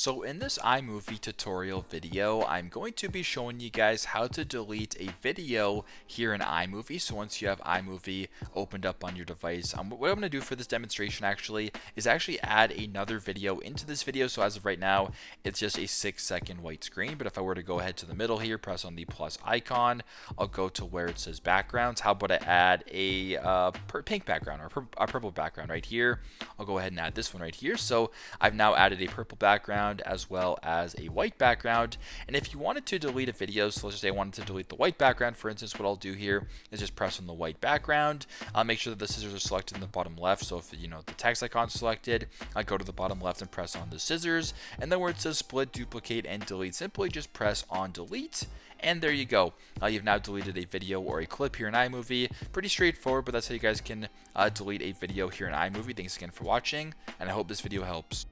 So in this iMovie tutorial video, I'm going to be showing you guys how to delete a video here in iMovie. So once you have iMovie opened up on your device, what I'm going to do for this demonstration is add another video into this video. So as of right now, it's just a 6-second white screen. But if I were to go ahead to the middle here, press on the plus icon, I'll go to where it says backgrounds. How about I add a pink background or a purple background right here? I'll go ahead and add this one right here. So I've now added a purple background as well as a white background. And if you wanted to delete a video, so let's just say I wanted to delete the white background, for instance, what I'll do here is just press on the white background. Make sure that the scissors are selected in the bottom left. So if the text icon is selected, I go to the bottom left and press on the scissors, and then where it says split, duplicate, and delete, simply just press on delete. And there you go. You've now deleted a video or a clip here in iMovie. Pretty straightforward, but that's how you guys can delete a video here in iMovie. Thanks again for watching, and I hope this video helps.